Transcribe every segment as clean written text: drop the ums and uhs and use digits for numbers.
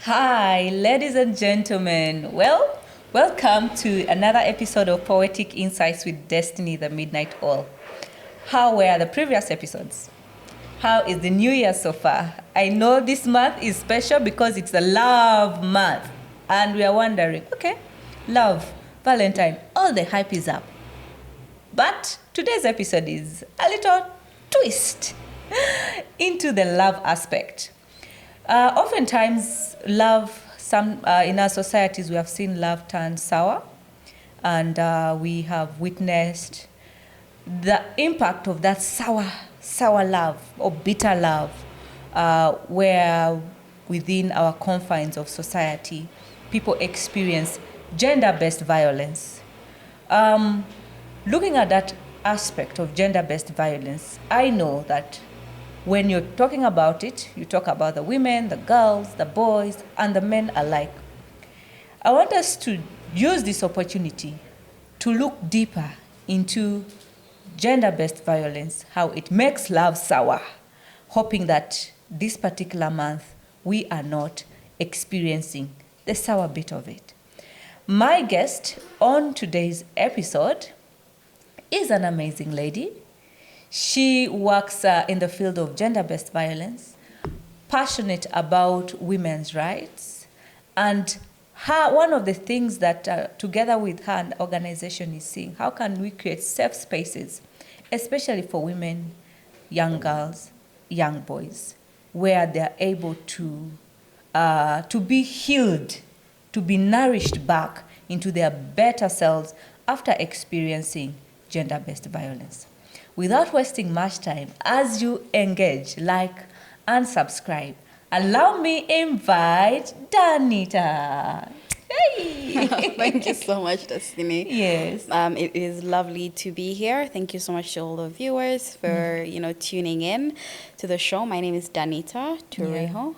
Hi, ladies and gentlemen. Welcome to another episode of Poetic Insights with Destiny, the Midnight Owl. How were the previous episodes? How is the new year so far? I know this month is special because it's a love month. And we are wondering, okay, love, Valentine, all the hype is up. But today's episode is a little twist into the love aspect. Oftentimes, love, in our societies, we have seen love turn sour, and we have witnessed the impact of that sour love or bitter love, where within our confines of society, people experience gender-based violence. Looking at that aspect of gender-based violence, I know that when you're talking about it, you talk about the women, the girls, the boys, and the men alike. I want us to use this opportunity to look deeper into gender-based violence, how it makes love sour, hoping that this particular month we are not experiencing the sour bit of it. My guest on today's episode is an amazing lady. She works in the field of gender-based violence, passionate about women's rights, and one of the things that together with her and organization is seeing, how can we create safe spaces, especially for women, young girls, young boys, where they're able to be healed, to be nourished back into their better selves after experiencing gender-based violence. Without wasting much time, as you engage, like, and subscribe, allow me invite Danita. Hey! Thank you so much, Destiny. Yes. It is lovely to be here. Thank you so much to all the viewers for tuning in to the show. My name is Danita Turiho.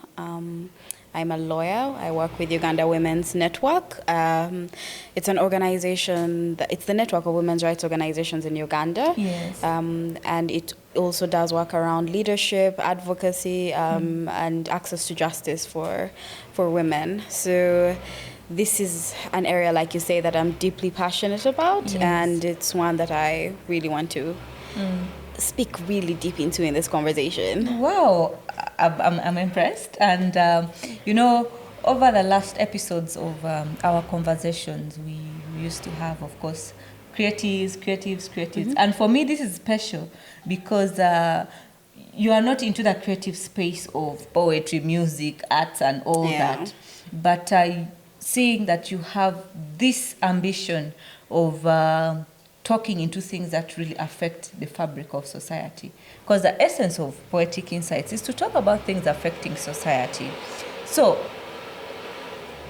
I'm a lawyer. I work with Uganda Women's Network. It's an organization, it's the network of women's rights organizations in Uganda. Yes. And it also does work around leadership, advocacy, and access to justice for women. So this is an area, like you say, that I'm deeply passionate about. Yes. And it's one that I really want to speak really deep into in this conversation. Wow, I'm impressed. And, over the last episodes of our conversations, we used to have, of course, creatives. Mm-hmm. And for me, this is special because you are not into the creative space of poetry, music, arts, and all that. But seeing that you have this ambition of talking into things that really affect the fabric of society. Because the essence of Poetic Insights is to talk about things affecting society. So,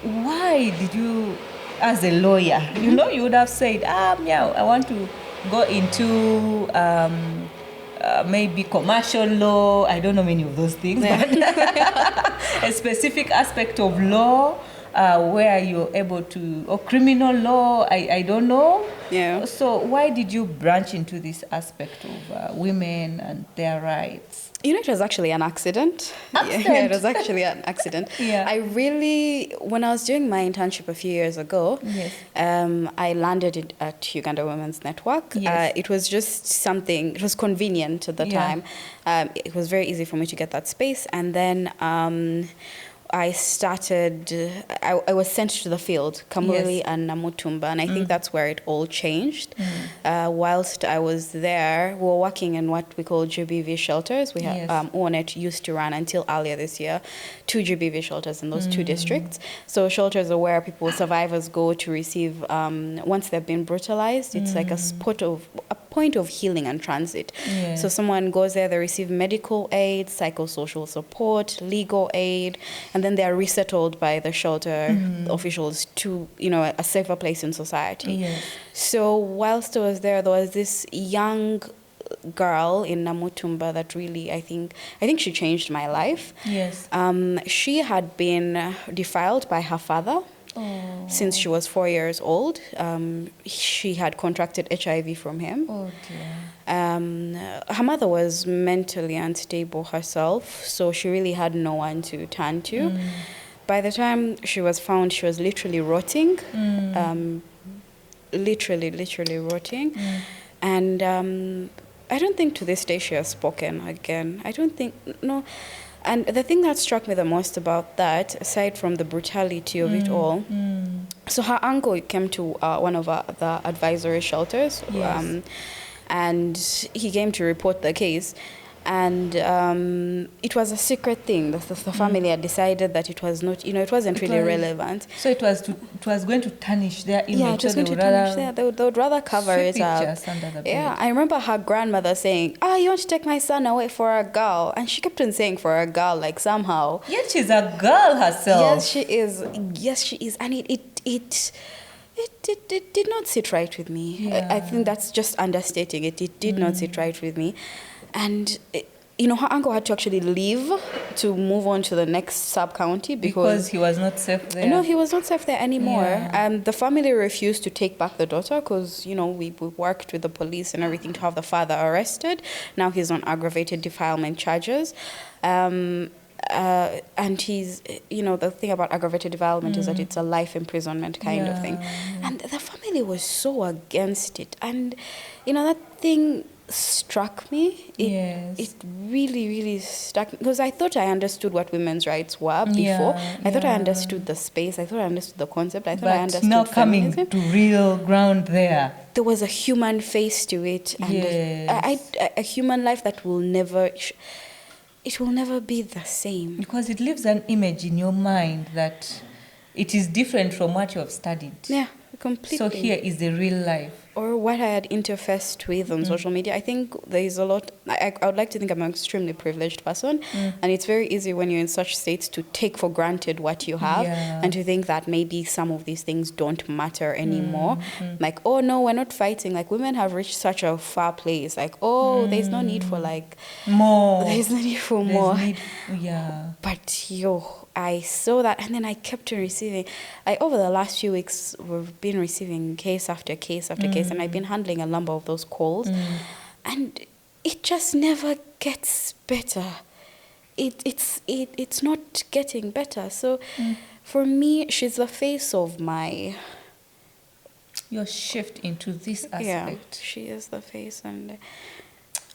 why did you, as a lawyer, you would have said, I want to go into maybe commercial law, I don't know many of those things, but a specific aspect of law, where you're able to, or criminal law, I don't know. Yeah. So why did you branch into this aspect of women and their rights? It was actually an accident. Yeah, it was actually an accident. Yeah. When I was doing my internship a few years ago, Yes. I landed at Uganda Women's Network. Yes. It was just something, it was convenient at the time. It was very easy for me to get that space. And then I was sent to the field, Kamuli and Namutumba, and I think that's where it all changed. Whilst I was there, we were working in what we call GBV shelters. We have ONET used to run until earlier this year 2 GBV shelters in those 2 districts. So shelters are where survivors go to receive, once they've been brutalized, it's like a point of healing and transit. Yeah. So someone goes there, they receive medical aid, psychosocial support, legal aid, and then they are resettled by the shelter officials to, a safer place in society. Yes. So whilst I was there was this young girl in Namutumba that really, I think she changed my life. Yes. She had been defiled by her father. Since she was 4 years old. She had contracted HIV from him. Oh dear. Her mother was mentally unstable herself, so she really had no one to turn to. by the time she was found, she was literally rotting. Literally rotting. And I don't think to this day she has spoken again. I don't think, no. And the thing that struck me the most about that, aside from the brutality of it all, so her uncle came to one of the advisory shelters, Yes. and he came to report the case. And it was a secret thing. The family had decided that it was not, it wasn't really relevant. So it was going to tarnish their image. Yeah, it was going to tarnish their. They would rather cover it up. Under the bed. Yeah, I remember her grandmother saying, you want to take my son away for a girl? And she kept on saying for a girl, like somehow. Yet she's a girl herself. Yes, she is. Yes, she is. And it did not sit right with me. Yeah. I think that's just understating it. It did not sit right with me. And, her uncle had to actually leave to move on to the next sub-county because he was not safe there. No, he was not safe there anymore. Yeah. The family refused to take back the daughter because, we worked with the police and everything to have the father arrested. Now he's on aggravated defilement charges. And he's, the thing about aggravated defilement is that it's a life imprisonment kind of thing. And the family was so against it. And, that thing struck me. It really, really struck me because I thought I understood what women's rights were before. I thought I understood the space. I thought I understood the concept. I thought I understood now feminism. Coming to real ground there. There was a human face to it. And a human life that will never... It will never be the same. Because it leaves an image in your mind that it is different from what you have studied. Yeah, completely. So here is the real life. Or what I had interfaced with on social media. I think there is a lot... I would like to think I'm an extremely privileged person. And it's very easy when you're in such states to take for granted what you have and to think that maybe some of these things don't matter anymore. Like, oh, no, we're not fighting. Like, women have reached such a far place. Like, oh, there's no need for, like... More. There's no need for more. But, I saw that, and then I kept on receiving. Over the last few weeks, we've been receiving case after case after case, and I've been handling a number of those calls, and it just never gets better. It's not getting better. So, for me, she's the face of your shift into this aspect. Yeah, she is the face, and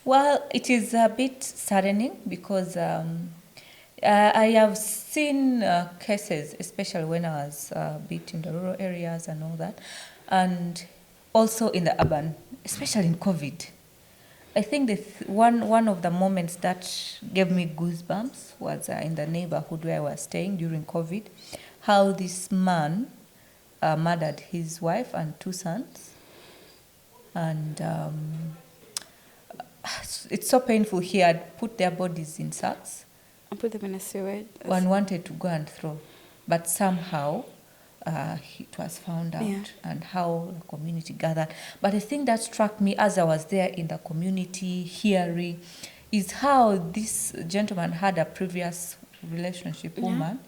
well, it is a bit saddening because. I have seen cases, especially when I was a bit in the rural areas and all that, and also in the urban, especially in COVID. I think one of the moments that gave me goosebumps was in the neighborhood where I was staying during COVID, how this man murdered his wife and 2 sons. And it's so painful. He had put their bodies in sacks. And put them in a sewage. One wanted to go and throw, but somehow it was found out, and how the community gathered. But the thing that struck me as I was there in the community hearing is how this gentleman had a previous relationship woman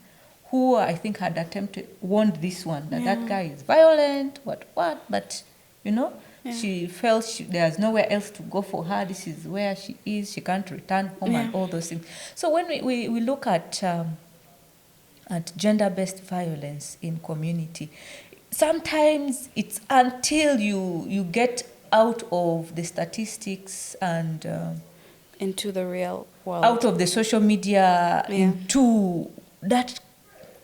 who I think had warned this one that guy is violent, what, but she felt there's nowhere else to go for her. This is where she is. She can't return home and all those things. So when we look at gender-based violence in community, sometimes it's until you get out of the statistics and into the real world, out of the social media, into that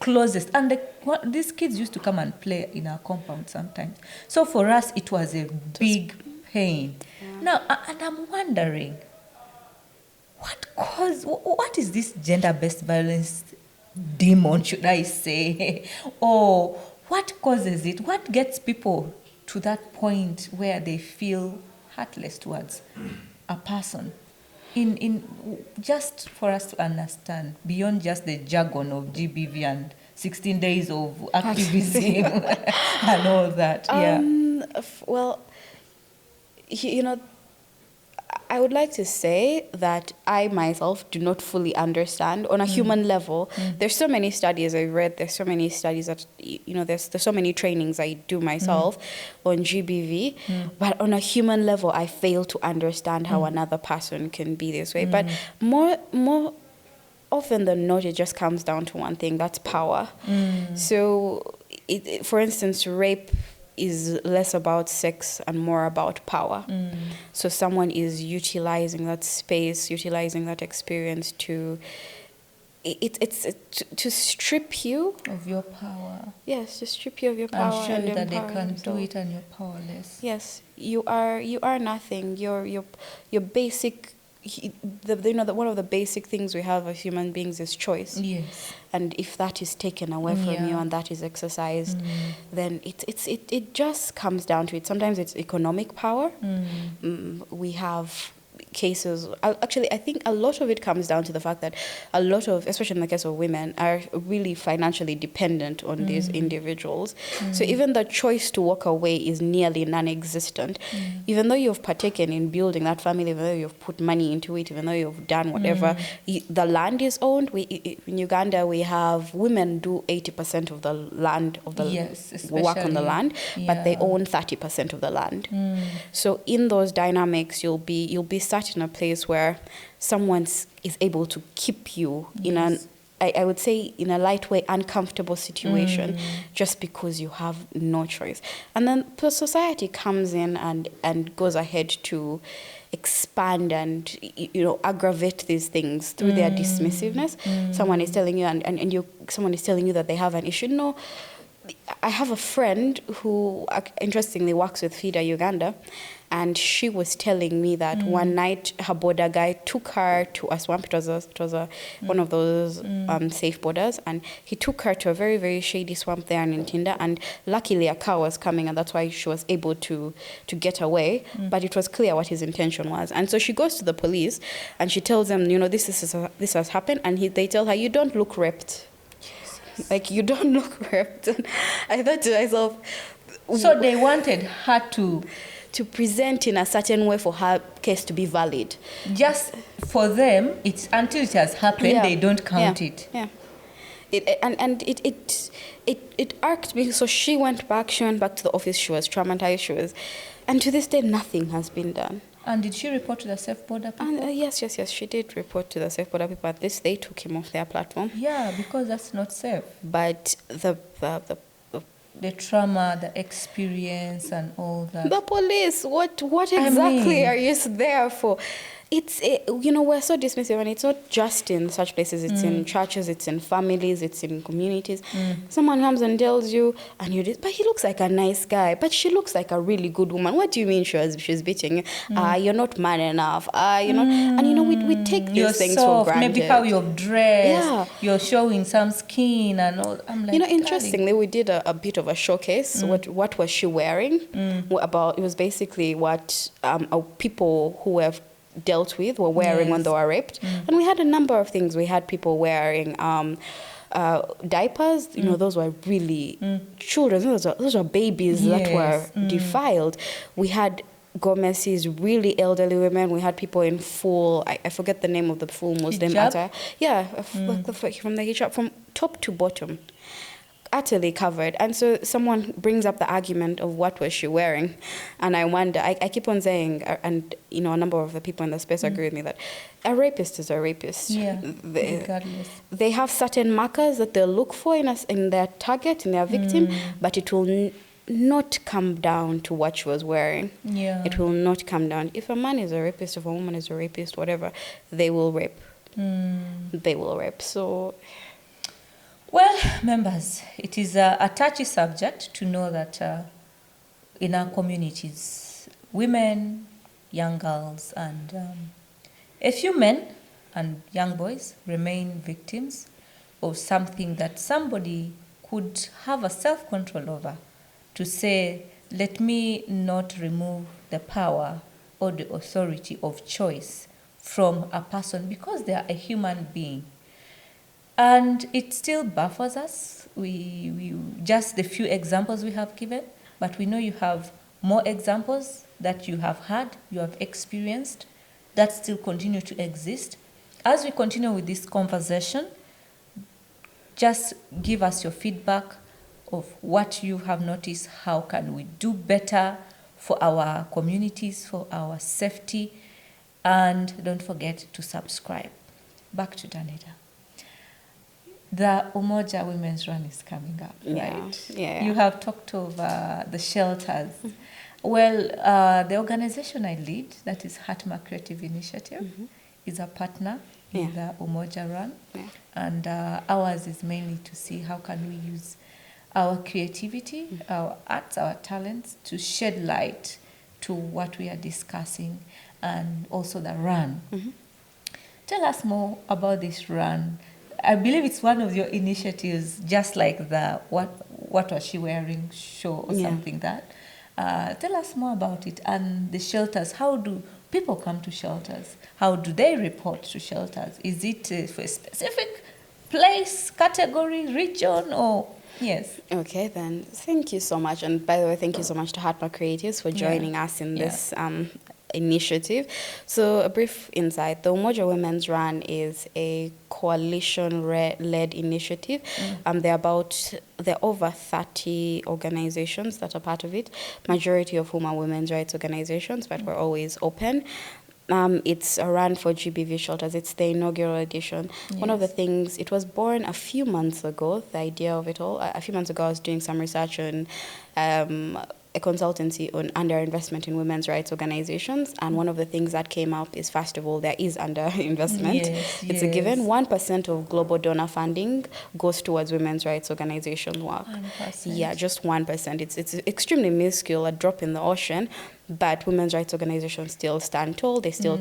closest. And these kids used to come and play in our compound sometimes. So for us, it was a big pain. Now, and I'm wondering, what is this gender-based violence demon, should I say? Or what causes it? What gets people to that point where they feel heartless towards a person? In just for us to understand, beyond just the jargon of GBV and 16 days of activism and all that. Well, I would like to say that I myself do not fully understand on a human level. There's so many studies I read. There's so many studies that, there's so many trainings I do myself on GBV. But on a human level, I fail to understand how another person can be this way. But more often than not, it just comes down to one thing, that's power. So, for instance, rape is less about sex and more about power. So someone is utilizing that space, utilizing that experience to to strip you of your power. Yes, to strip you of your power And show you that they empower can you. do it and you're powerless. Yes, you are nothing. Your basic. One of the basic things we have as human beings is choice. Yes. And if that is taken away from you and that is exercised, then it just comes down to it. Sometimes it's economic power. We have cases, actually I think a lot of it comes down to the fact that a lot of, especially in the case of women, are really financially dependent on these individuals. So even the choice to walk away is nearly non-existent. Even though you've partaken in building that family, even though you've put money into it, even though you've done whatever, the land is owned. In Uganda we have women do 80% of the land of the work on the land, but they own 30% of the land. So in those dynamics you'll be sat in a place where someone is able to keep you in an, I would say, in a lightweight, uncomfortable situation just because you have no choice. And then the society comes in and goes ahead to expand and aggravate these things through their dismissiveness. Someone is telling you someone is telling you that they have an issue. No, I have a friend who interestingly works with FIDA Uganda, and she was telling me that one night her border guy took her to a swamp. It was one of those safe borders, and he took her to a very, very shady swamp there in Ntinda, and luckily a car was coming, and that's why she was able to get away. But it was clear what his intention was, and so she goes to the police and she tells them, this has happened, and they tell her, you don't look raped. Like, you don't look raped. I thought to myself... So they wanted her to present in a certain way for her case to be valid. Just for them, it's until it has happened, they don't count it. Yeah. It irked me. So she went back to the office. She was traumatized. And to this day, nothing has been done. And did she report to the Safe Border people? And, yes, she did report to the Safe Border people. At least they took him off their platform. Yeah, because that's not safe. But the trauma, the experience, and all that. The police, what exactly are you there for? We're so dismissive, and it's not just in such places. It's in churches, it's in families, it's in communities. Someone comes and tells you, and but he looks like a nice guy, but she looks like a really good woman. What do you mean she's beating you? You're not man enough. And we take these things for granted. Maybe how you're dressed, you're showing some skin and all. I'm like, interestingly, we did a bit of a showcase. What was she wearing? It was basically what people who have dealt with were wearing when they were raped. And we had a number of things. We had people wearing diapers. Those were really children. Those were babies that were defiled. We had Gomez's really elderly women. We had people in full, I forget the name of the full Muslim attire. Yeah, from the hijab, from top to bottom, utterly covered. And so someone brings up the argument of what was she wearing, and I wonder, I keep on saying, and a number of the people in the space agree with me, that a rapist is a rapist. Regardless. They have certain markers that they'll look for in their target, in their victim, but it will not come down to what she was wearing. It will not come down. If a man is a rapist, if a woman is a rapist, whatever, they will rape. They will rape. So... Well, members, it is a touchy subject to know that in our communities, women, young girls, and a few men and young boys remain victims of something that somebody could have a self-control over, to say, let me not remove the power or the authority of choice from a person because they are a human being. And it still baffles us. We just the few examples we have given, but we know you have more examples that you have had, you have experienced, that still continue to exist. As we continue with this conversation, just give us your feedback of what you have noticed. How can we do better for our communities, for our safety? And don't forget to subscribe. Back to Danita. The Umoja Women's Run is coming up, right? Yeah. You have talked of the shelters. Well, the organization I lead, that is Hatma Creative Initiative, is a partner in the Umoja Run. Yeah. And ours is mainly to see how can we use our creativity, our arts, our talents to shed light to what we are discussing, and also the run. Tell us more about this run. I believe it's one of your initiatives, just like the What Was She Wearing show or something that. Tell us more about it and the shelters. How do people come to shelters? How do they report to shelters? Is it for a specific place, category, region, or yes? Okay, then thank you so much. And by the way, thank you so much to Hatma Creatives for joining us in this initiative. So a brief insight, the Umoja Women's Run is a coalition-led initiative. There are over 30 organizations that are part of it, majority of whom are women's rights organizations, but we're always open. It's a run for GBV shelters. It's the inaugural edition. Yes. One of the things, it was born a few months ago, the idea of it all. A few months ago, I was doing some research on a consultancy on underinvestment in women's rights organizations. And one of the things that came up is, first of all, there is underinvestment. It's a given. 1% of global donor funding goes towards women's rights organization work. 1%. Yeah, just 1%. It's extremely minuscule, a drop in the ocean. But women's rights organizations still stand tall. They still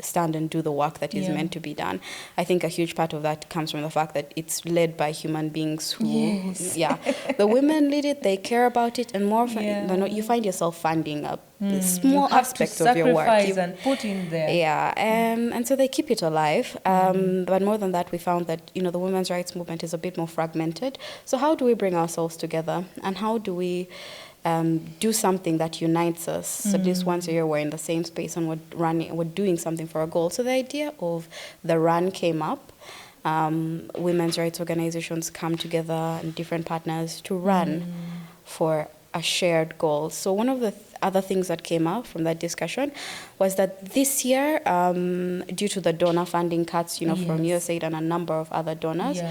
stand and do the work that is meant to be done. I think a huge part of that comes from the fact that it's led by human beings who, the women lead it, they care about it, and more often you find yourself funding a small aspect of your work. And put in there. Yeah, and so they keep it alive. But more than that, we found that the women's rights movement is a bit more fragmented. So how do we bring ourselves together, and how do we do something that unites us? So at least once a year we're in the same space and we're doing something for a goal. So the idea of the run came up. Women's rights organizations come together and different partners to run for a shared goal. So one of the other things that came out from that discussion was that this year, due to the donor funding cuts, from USAID and a number of other donors,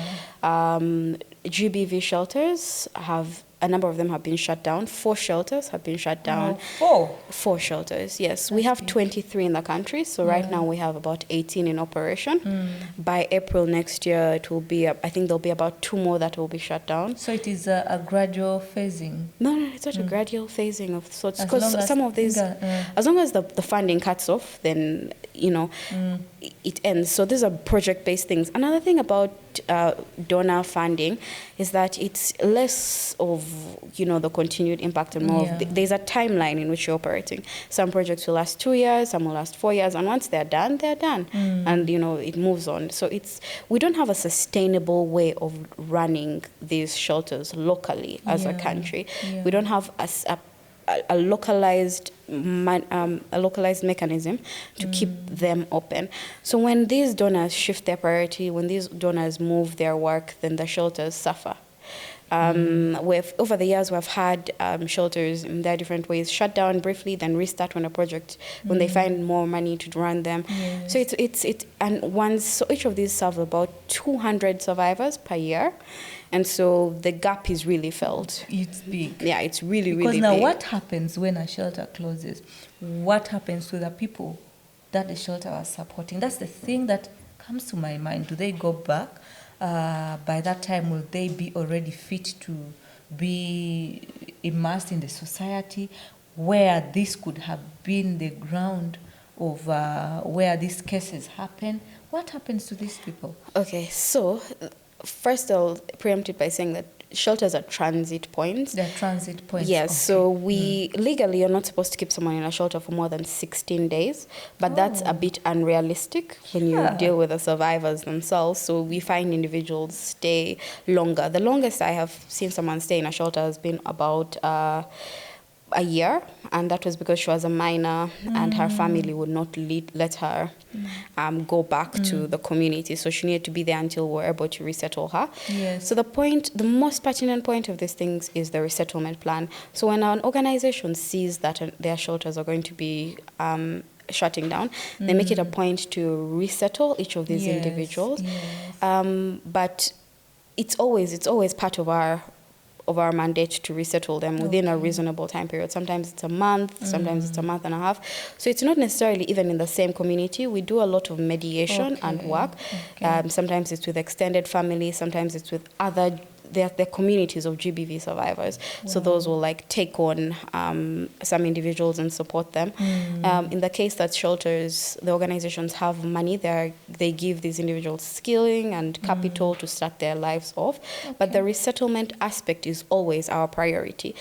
GBV shelters a number of them have been shut down. 4 shelters have been shut down. 4 shelters, yes. We have 23 in the country, so right now we have about 18 in operation. By April next year, it will be, I think there'll be about 2 more that will be shut down. So it is a gradual phasing? No, it's not a gradual phasing of sorts. Because some of these, as long as the funding cuts off, then, it ends. So these are project-based things. Another thing about donor funding is that it's less of the continued impact and more of there's a timeline in which you're operating. Some projects will last 2 years, some will last 4 years, and once they're done, and it moves on. So we don't have a sustainable way of running these shelters locally as a country. We don't have a localized mechanism to keep them open. So when these donors shift their priority, when these donors move their work, then the shelters suffer. Over the years, we've had shelters in their different ways shut down briefly, then restart when they find more money to run them. So so each of these serves about 200 survivors per year. And so the gap is really felt. It's big. Yeah, it's really, really big. Because now what happens when a shelter closes? What happens to the people that the shelter was supporting? That's the thing that comes to my mind. Do they go back? By that time, will they be already fit to be immersed in the society where this could have been the ground of where these cases happen? What happens to these people? Okay, so first I'll preempt it by saying that shelters are transit points. They're transit points. Yes, okay. So legally you're not supposed to keep someone in a shelter for more than 16 days, but that's a bit unrealistic when you deal with the survivors themselves. So we find individuals stay longer. The longest I have seen someone stay in a shelter has been about a year, and that was because she was a minor and her family would not let her go back to the community. So she needed to be there until we were able to resettle her. Yes. So the most pertinent point of these things is the resettlement plan. So when an organization sees that their shelters are going to be shutting down, they make it a point to resettle each of these individuals. Yes. But it's always part of our mandate to resettle them within a reasonable time period. Sometimes it's a month, sometimes it's a month and a half. So it's not necessarily even in the same community. We do a lot of mediation and work. Sometimes it's with extended family, sometimes it's with other they're communities of GBV survivors. So those will like take on some individuals and support them. In the case that shelters, the organizations have money, they give these individuals skilling and capital to start their lives off. But the resettlement aspect is always our priority.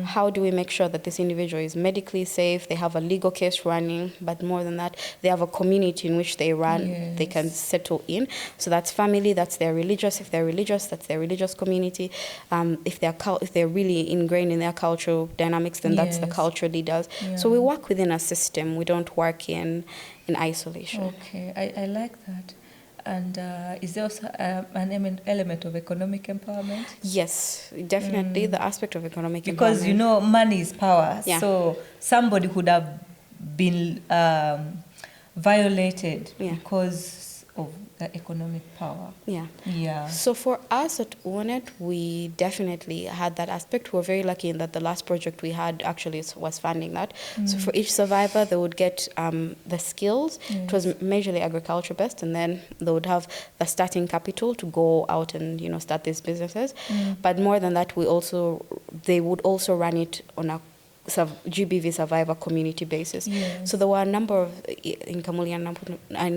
How do we make sure that this individual is medically safe, they have a legal case running, but more than that, they have a community in which they run, they can settle in. So that's family, that's their religious, if they're religious, that's their religious community. If they're really ingrained in their cultural dynamics, then that's the cultural leaders. So we work within a system. We don't work in isolation. Okay, I like that. And is there also an element of economic empowerment? Yes, definitely the aspect of economic empowerment. Because, you know, money is power. So somebody would have been violated because of the economic power. So for us at UNET, we definitely had that aspect. We were very lucky in that the last project we had actually was funding that. So for each survivor, they would get the skills. It was majorly agriculture based, and then they would have the starting capital to go out and, you know, start these businesses. But more than that, they would also run it on a GBV survivor community basis. So there were a number of, in Kamuli and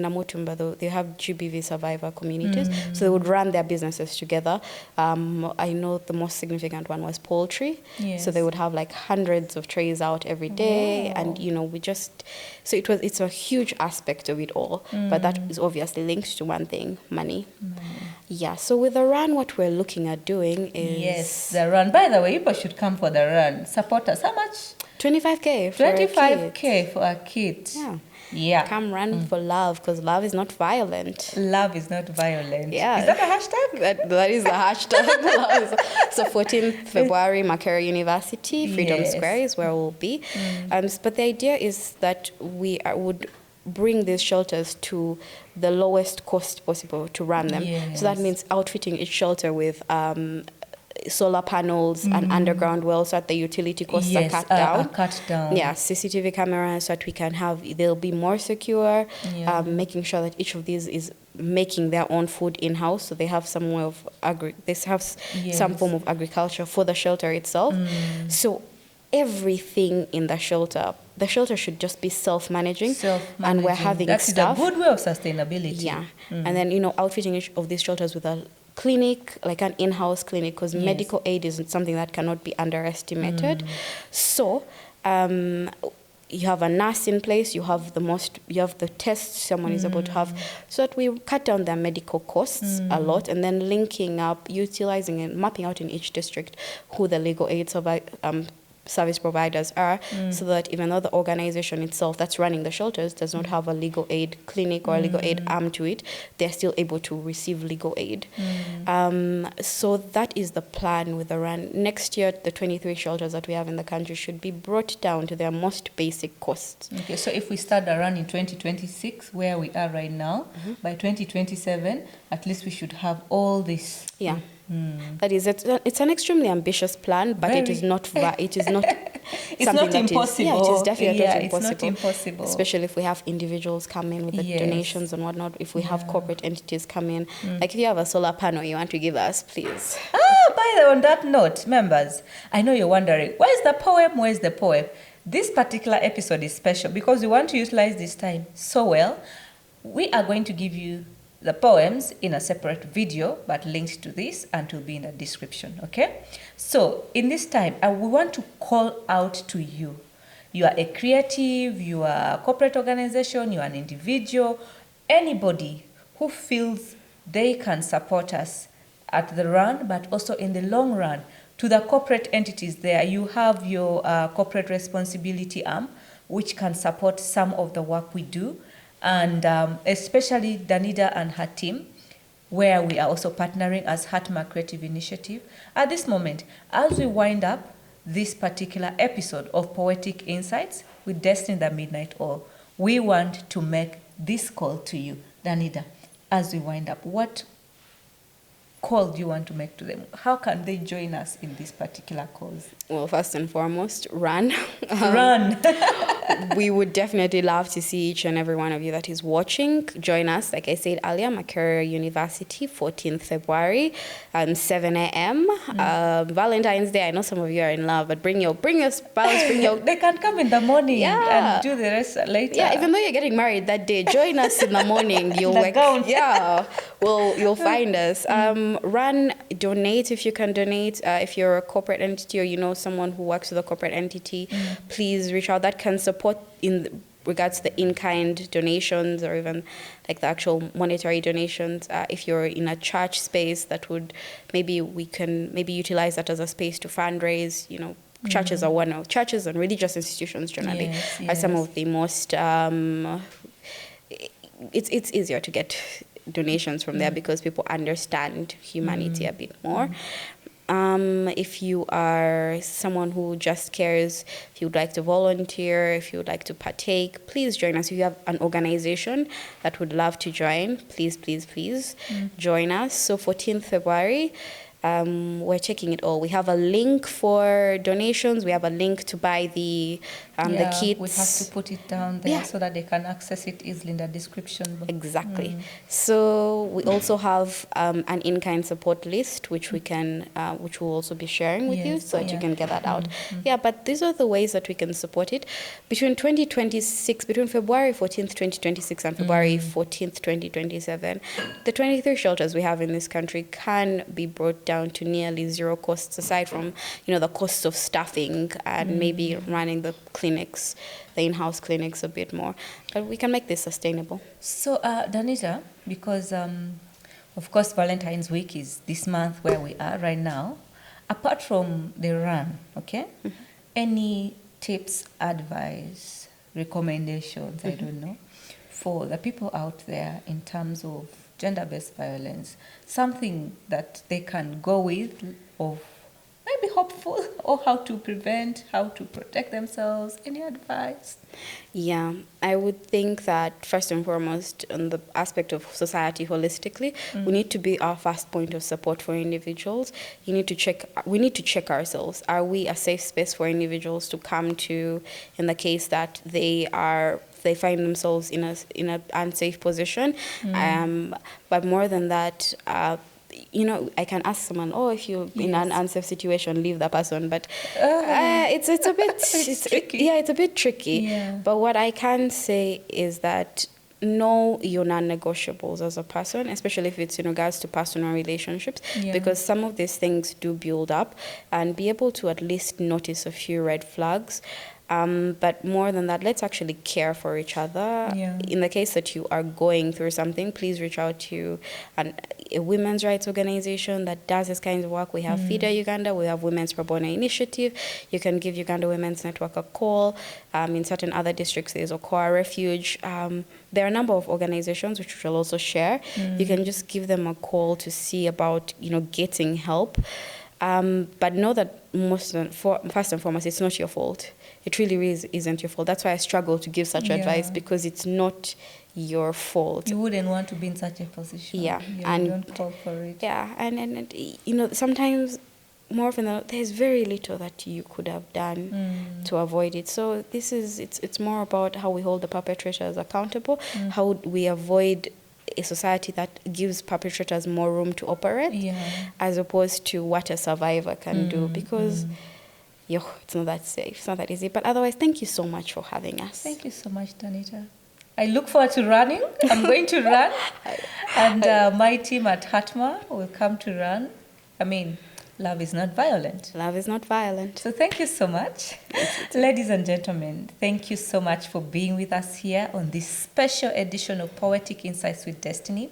Namutumba, though, they have GBV survivor communities. So they would run their businesses together. I know the most significant one was poultry. So they would have like hundreds of trays out every day. And, you know, so it's a huge aspect of it all. But that is obviously linked to one thing, money. So with the run, what we're looking at doing is... Yes, the run. By the way, people should come for the run. Support us. How much? 25K. 25K for a kit. Come run for love, because love is not violent. Love is not violent. Is that a hashtag? That is a hashtag. So 14th February, Makerere University, Freedom Square is where we'll be. But the idea is that we would bring these shelters to the lowest cost possible to run them. So that means outfitting each shelter with solar panels and underground wells so that the utility costs are cut down. CCTV cameras so that we can they'll be more secure, making sure that each of these is making their own food in-house, so they have some way of some form of agriculture for the shelter itself. So everything in the shelter should just be self-managing. And we're having That's a good way of sustainability. And then, you know, outfitting each of these shelters with a clinic, like an in-house clinic, because medical aid is something that cannot be underestimated. So you have a nurse in place, you have the tests someone is able to have, so that we cut down their medical costs a lot, and then linking up, utilizing and mapping out in each district who the legal aid service providers are, so that even though the organization itself that's running the shelters does not have a legal aid clinic or a legal aid arm to it, they're still able to receive legal aid. So that is the plan with the run. Next year, the 23 shelters that we have in the country should be brought down to their most basic costs. Okay, so if we start the run in 2026, where we are right now, by 2027, at least we should have all this. That is, it's an extremely ambitious plan, but it is not. It is not. It's not impossible. It is definitely not impossible. It's not impossible. Especially if we have individuals come in with the donations and whatnot. If we have corporate entities come in, like if you have a solar panel you want to give us, please. By the way, on that note, members, I know you're wondering, where's the poem? Where's the poem? This particular episode is special because we want to utilize this time so well. We are going to give you the poems in a separate video, but linked to this, and it will be in the description, okay? So in this time, we want to call out to you. You are a creative, you are a corporate organization, you are an individual, anybody who feels they can support us at the run, but also in the long run. To the corporate entities there, you have your corporate responsibility arm, which can support some of the work we do. And especially Danita and her team, where we are also partnering as Hatma Creative Initiative. At this moment, as we wind up this particular episode of Poetic Insights with Destiny the Midnight Oil, we want to make this call to you, Danita, as we wind up. What call do you want to make to them? How can they join us in this particular cause? Well, first and foremost, run. Run. We would definitely love to see each and every one of you that is watching. Join us, like I said earlier, Makerere University, 14th February, 7 a.m. Valentine's Day. I know some of you are in love, but bring your spouse, bring your... They can come in the morning and do the rest later. Yeah, even though you're getting married that day, join us in the morning. You'll you'll find us. Run, donate if you can donate. If you're a corporate entity or you know someone who works with a corporate entity, please reach out. That can support in regards to the in-kind donations or even like the actual monetary donations. If you're in a church space, that would we can utilize that as a space to fundraise. You know, churches are churches and religious institutions generally are some of the most. It's easier to get donations from there because people understand humanity a bit more. If you are someone who just cares, if you'd like to volunteer, if you'd like to partake, please join us. If you have an organization that would love to join, please join us. So 14th February, we're checking it all. We have a link for donations. We have a link to buy the kits. We have to put it down there so that they can access it easily in the description box. Exactly. So we also have an in-kind support list, which which we'll also be sharing with you, so that you can get that out. Yeah, but these are the ways that we can support it. Between February 14th, 2026 and February 14th, 2027, the 23 shelters we have in this country can be brought down to nearly zero costs, aside from, the costs of staffing and maybe running the clinics, the in-house clinics a bit more. But we can make this sustainable. So, Danita, because of course Valentine's Week is this month where we are right now, apart from the run, any tips, advice, recommendations, I don't know, for the people out there in terms of gender-based violence, something that they can go with of maybe hopeful, or how to prevent, how to protect themselves? Any advice? Yeah, I would think that first and foremost, on the aspect of society holistically, we need to be our first point of support for individuals. We need to check ourselves. Are we a safe space for individuals to come to in the case that they find themselves in an unsafe position? But more than that, I can ask someone, if you're in an unsafe situation, leave that person. But it's a bit tricky. Yeah, it's a bit tricky. Yeah. But what I can say is that know your non-negotiables as a person, especially if it's in regards to personal relationships, because some of these things do build up, and be able to at least notice a few red flags. But more than that, let's actually care for each other. Yeah. In the case that you are going through something, please reach out to a women's rights organization that does this kind of work. We have FIDA Uganda, we have Women's Pro Bono Initiative. You can give Uganda Women's Network a call. In certain other districts, there's Okoa Refuge. There are a number of organizations which we'll also share. You can just give them a call to see about, getting help. But know that first and foremost, it's not your fault. It really isn't your fault. That's why I struggle to give such advice, because it's not your fault. You wouldn't want to be in such a position. Yeah. You don't fall for it. Yeah, and sometimes, more often than not, there's very little that you could have done to avoid it. So it's more about how we hold the perpetrators accountable, how we avoid a society that gives perpetrators more room to operate, as opposed to what a survivor can do, because it's not that safe, it's not that easy. But otherwise, thank you so much for having us. Thank you so much, Danita. I look forward to running. I'm going to run, and my team at Hatma will come to run. Love is not violent. Love is not violent. So thank you so much. Ladies and gentlemen, thank you so much for being with us here on this special edition of Poetic Insights with Destiny.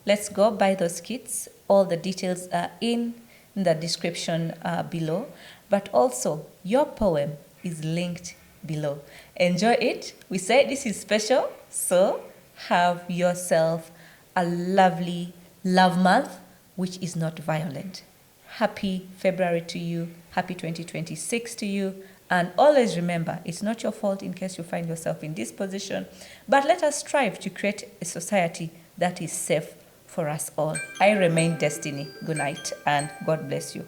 Let's go buy those kits. All the details are in the description below. But also, your poem is linked below. Enjoy it. We say this is special, so have yourself a lovely love month, which is not violent. Happy February to you. Happy 2026 to you. And always remember, it's not your fault in case you find yourself in this position. But let us strive to create a society that is safe for us all. I remain Destiny. Good night and God bless you.